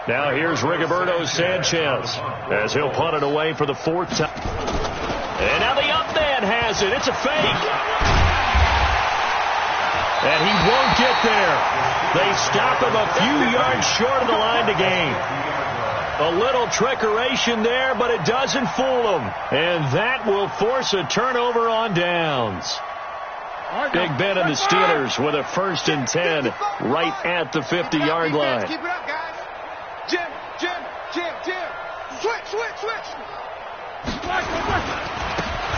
Now here's Rigoberto Sanchez as he'll punt it away for the fourth time. And now the up man has it. It's a fake. And he won't get there. They stop him a few yards short of the line to gain. A little trickeration there, but it doesn't fool him. And that will force a turnover on downs. Big Ben and the Steelers with a 1st and 10 right at the 50-yard line. Keep it up, guys. Jim. Switch.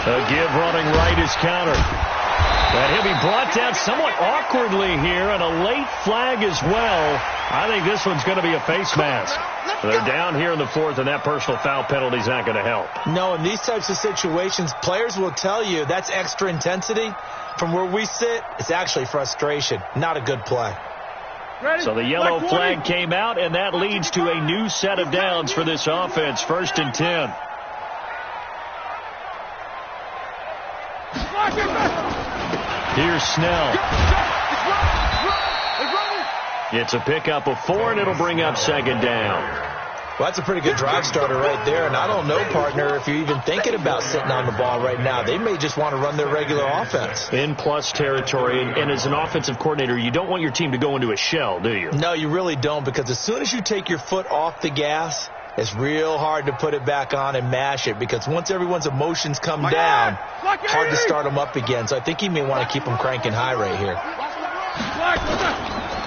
A give running right is counter. And he'll be brought down somewhat awkwardly here, and a late flag as well. I think this one's going to be a face mask. They're down here in the fourth, and that personal foul penalty is not going to help. No, in these types of situations, players will tell you that's extra intensity. From where we sit, it's actually frustration. Not a good play. So the yellow flag came out, and that leads to a new set of downs for this offense. 1st and 10. Here's Snell. It's a pickup of 4, and it'll bring up 2nd down. Well, that's a pretty good drive starter right there. And I don't know, partner, if you're even thinking about sitting on the ball right now. They may just want to run their regular offense. In plus territory. And as an offensive coordinator, you don't want your team to go into a shell, do you? No, you really don't, because as soon as you take your foot off the gas, it's real hard to put it back on and mash it, because once everyone's emotions come down, hard to start them up again. So I think he may want to keep them cranking high right here.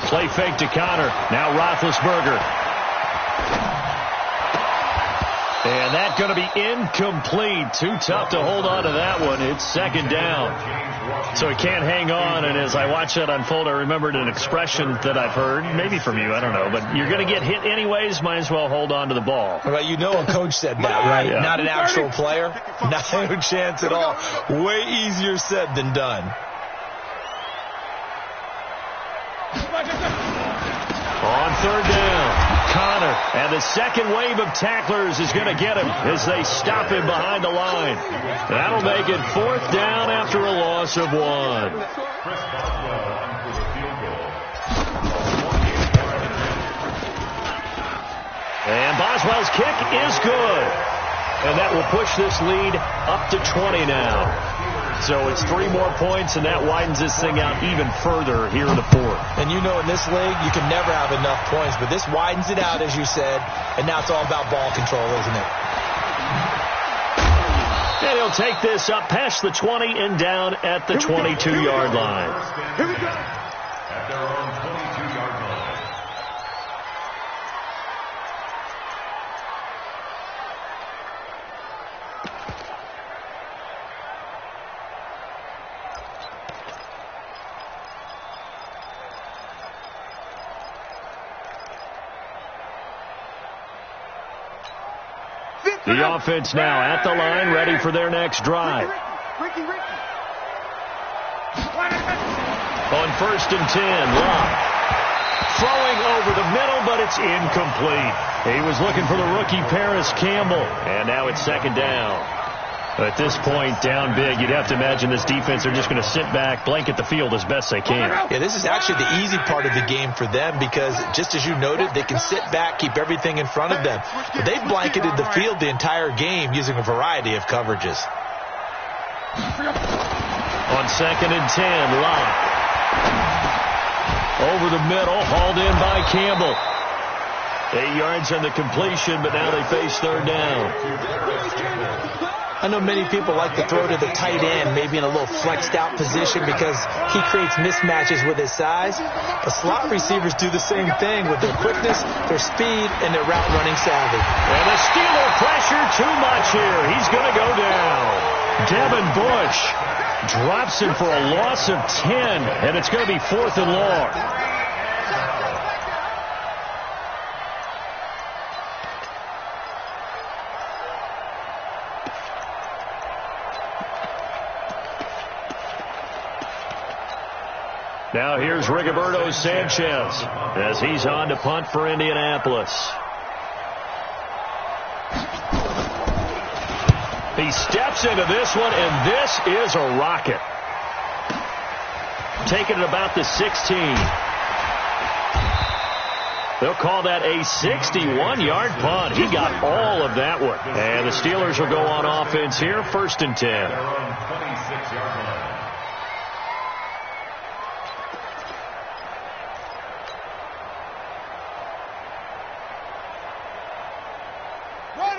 Play fake to Connor. Now Roethlisberger. And that's going to be incomplete. Too tough to hold on to that one. It's 2nd down. So he can't hang on. And as I watch that unfold, I remembered an expression that I've heard, maybe from you, I don't know. But you're going to get hit anyways, might as well hold on to the ball. Well, you know a coach said that, right? Yeah. Not an actual player. Not a chance at all. Way easier said than done. On 3rd down, Connor, and the second wave of tacklers is going to get him as they stop him behind the line. That'll make it 4th down after a loss of 1. And Boswell's kick is good. And that will push this lead up to 20 now. So it's 3 more points, and that widens this thing out even further here in the fourth. And you know, in this league, you can never have enough points, but this widens it out, as you said, and now it's all about ball control, isn't it? And he'll take this up past the 20 and down at the 22-yard line. Here we go. At their own 22-yard line. The offense now at the line, ready for their next drive. Ricky. Oh, on 1st and 10. Love throwing over the middle, but it's incomplete. He was looking for the rookie Paris Campbell, and now it's 2nd down. At this point, down big, you'd have to imagine this defense are just going to sit back, blanket the field as best they can. Yeah, this is actually the easy part of the game for them because, just as you noted, they can sit back, keep everything in front of them. But they've blanketed the field the entire game using a variety of coverages. On 2nd and 10, Locke. Over the middle, hauled in by Campbell. 8 yards on the completion, but now they face 3rd down. I know many people like to throw to the tight end, maybe in a little flexed out position because he creates mismatches with his size. But slot receivers do the same thing with their quickness, their speed, and their route running savvy. And the Steeler pressure too much here. He's going to go down. Devin Bush drops him for a loss of 10, and it's going to be 4th and long. Now here's Rigoberto Sanchez as he's on to punt for Indianapolis. He steps into this one, and this is a rocket. Taking it about the 16. They'll call that a 61-yard punt. He got all of that one. And the Steelers will go on offense here, 1st and 10. They're on 26-yard line.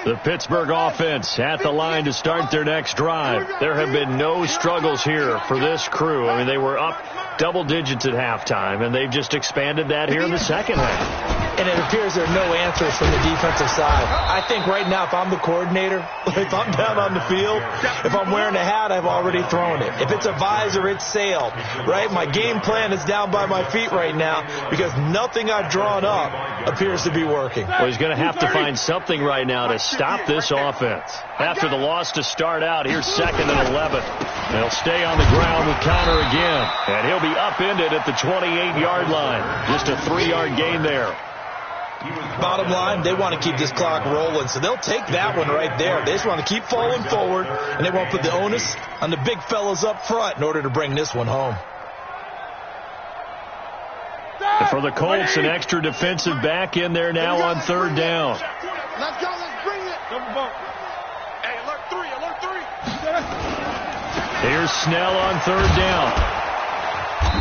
The Pittsburgh offense at the line to start their next drive. There have been no struggles here for this crew. I mean, they were up double digits at halftime, and they've just expanded that here in the second half. And it appears there are no answers from the defensive side. I think right now, if I'm the coordinator, if I'm down on the field, if I'm wearing a hat, I've already thrown it. If it's a visor, it's sailed, right? My game plan is down by my feet right now because nothing I've drawn up appears to be working. Well, he's going to have to find something right now to stop this offense. After the loss to start out, here's 2nd and 11. They'll stay on the ground with Connor again, and he'll be upended at the 28-yard line. Just a 3-yard gain there. Bottom line, they want to keep this clock rolling, so they'll take that one right there. They just want to keep falling forward, and they won't put the onus on the big fellas up front in order to bring this one home. And for the Colts, an extra defensive back in there now on 3rd down. Let's go, let's bring it. Double bump. Hey, alert 3, alert 3. Here's Snell on 3rd down.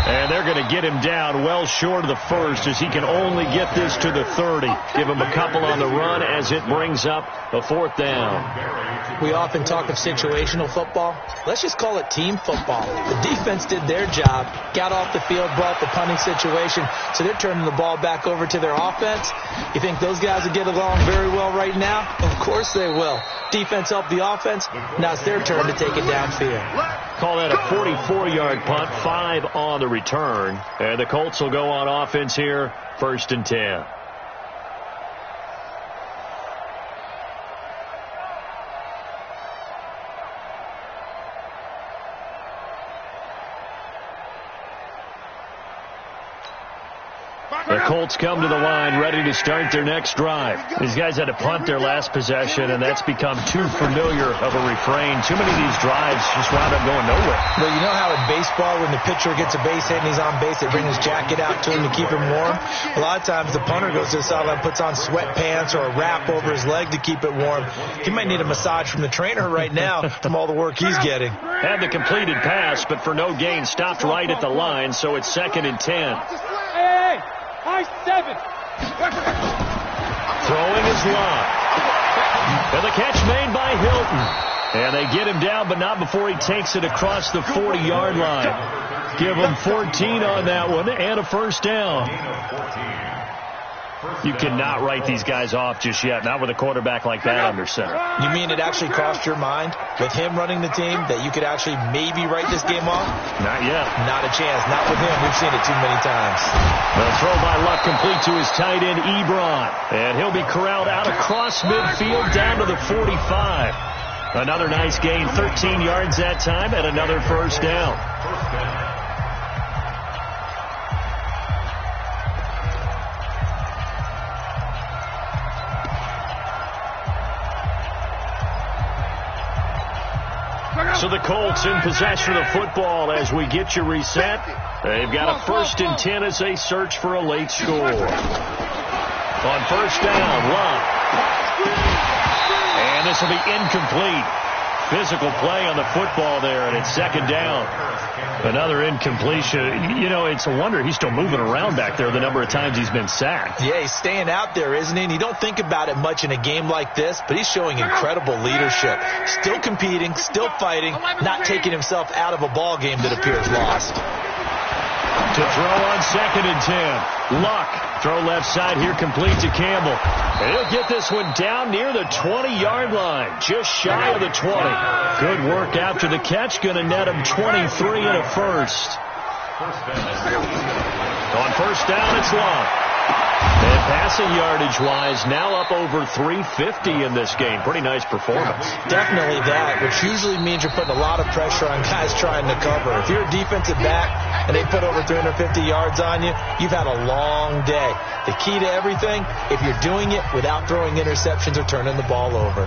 And they're going to get him down well short of the first as he can only get this to the 30. Give him a couple on the run as it brings up a 4th down. We often talk of situational football. Let's just call it team football. The defense did their job, got off the field, brought the punting situation, so they're turning the ball back over to their offense. You think those guys will get along very well right now? Of course they will. Defense helped the offense. Now it's their turn to take it downfield. Call that a 44-yard punt, 5 on the return. And the Colts will go on offense here, 1st and 10. The Colts come to the line ready to start their next drive. These guys had to punt their last possession, and that's become too familiar of a refrain. Too many of these drives just wound up going nowhere. Well, you know how in baseball when the pitcher gets a base hit and he's on base, they bring his jacket out to him to keep him warm? A lot of times the punter goes to the sideline, puts on sweatpants or a wrap over his leg to keep it warm. He might need a massage from the trainer right now from all the work he's getting. Had the completed pass, but for no gain, stopped right at the line, so it's 2nd and 10. Hey, high 7. Throwing is Locke. And the catch made by Hilton. And they get him down, but not before he takes it across the 40-yard line. Give him 14 on that one and a 1st down. You cannot write these guys off just yet, not with a quarterback like that under center. You mean it actually crossed your mind with him running the team that you could actually maybe write this game off? Not yet. Not a chance. Not with him. We've seen it too many times. The throw by Luck complete to his tight end, Ebron. And he'll be corralled out across midfield down to the 45. Another nice gain, 13 yards that time, and another 1st down. the Colts in possession of the football as we get you reset. They've got a 1st and 10 as they search for a late score. On 1st down, Luck. And this will be incomplete. Physical play on the football there, and it's 2nd down. Another incompletion. You know, it's a wonder he's still moving around back there the number of times he's been sacked. Yeah, he's staying out there, isn't he? And you don't think about it much in a game like this, but he's showing incredible leadership. Still competing, still fighting, not taking himself out of a ball game that appears lost. To throw on 2nd and 10. Luck. Throw left side here, complete to Campbell. And he'll get this one down near the 20-yard line, just shy of the 20. Good work after the catch, going to net him 23 and a first. On 1st down, it's Luck. And passing yardage-wise, now up over 350 in this game. Pretty nice performance. Definitely that, which usually means you're putting a lot of pressure on guys trying to cover. If you're a defensive back and they put over 350 yards on you, you've had a long day. The key to everything, if you're doing it without throwing interceptions or turning the ball over.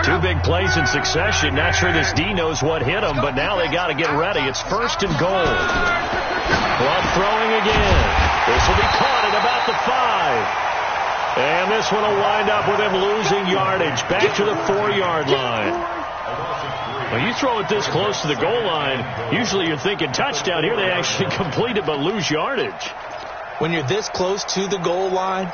Two big plays in succession. Not sure this D knows what hit him, but now they got to get ready. It's 1st and goal. Luck throwing again. This will be caught at about the 5. And this one will wind up with him losing yardage. Back to the 4-yard line. When you throw it this close to the goal line, usually you're thinking touchdown. Here they actually complete it but lose yardage. When you're this close to the goal line,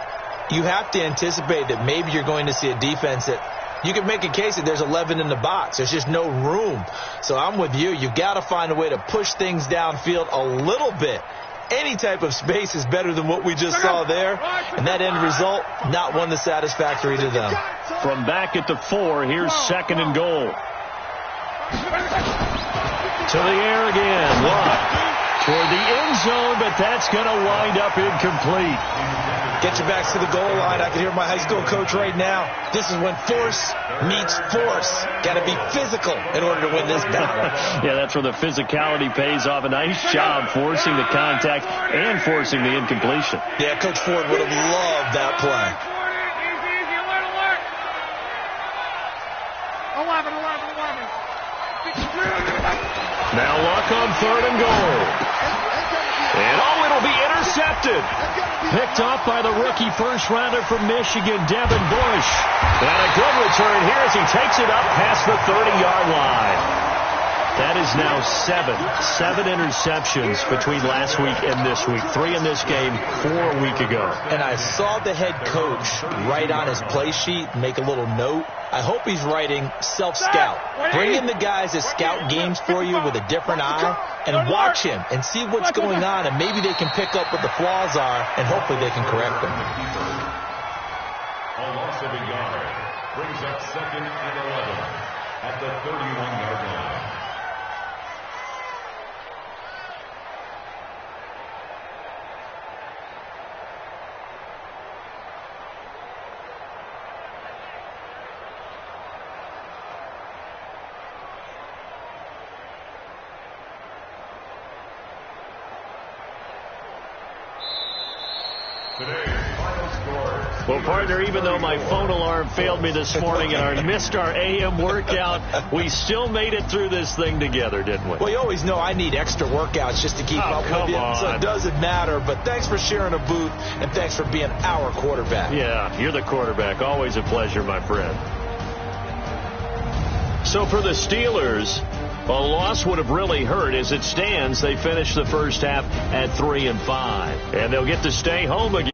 you have to anticipate that maybe you're going to see a defense that you can make a case that there's 11 in the box. There's just no room. So I'm with you. You've got to find a way to push things downfield a little bit. Any type of space is better than what we just saw there. And that end result, not one that's satisfactory to them. From back at the 4, here's 2nd and goal. To the air again. Luck toward the end zone, but that's going to wind up incomplete. Get your backs to the goal line. I can hear my high school coach right now. This is when force meets force. Got to be physical in order to win this battle. Yeah, that's where the physicality pays off. A nice job forcing the contact and forcing the incompletion. Yeah, Coach Ford would have loved that play. 11. Now Luck on 3rd and goal. And it'll be intercepted. Picked off by the rookie first-rounder from Michigan, Devin Bush. And a good return here as he takes it up past the 30-yard line. That is now 7 interceptions between last week and this week. 3 in this game, 4 a week ago. And I saw the head coach write on his play sheet, make a little note. I hope he's writing self-scout. Bring in the guys that scout games for you with a different eye and watch him and see what's going on, and maybe they can pick up what the flaws are, and hopefully they can correct them. A loss of a yard brings up 2nd and 11 at the 31-yard line. Well, partner, even though my phone alarm failed me this morning and I missed our AM workout, we still made it through this thing together, didn't we? Well, you always know I need extra workouts just to keep up with you, so it doesn't matter. But thanks for sharing a booth, and thanks for being our quarterback. Yeah, you're the quarterback. Always a pleasure, my friend. So for the Steelers, a loss would have really hurt. As it stands, they finished the first half at 3-5, and they'll get to stay home again.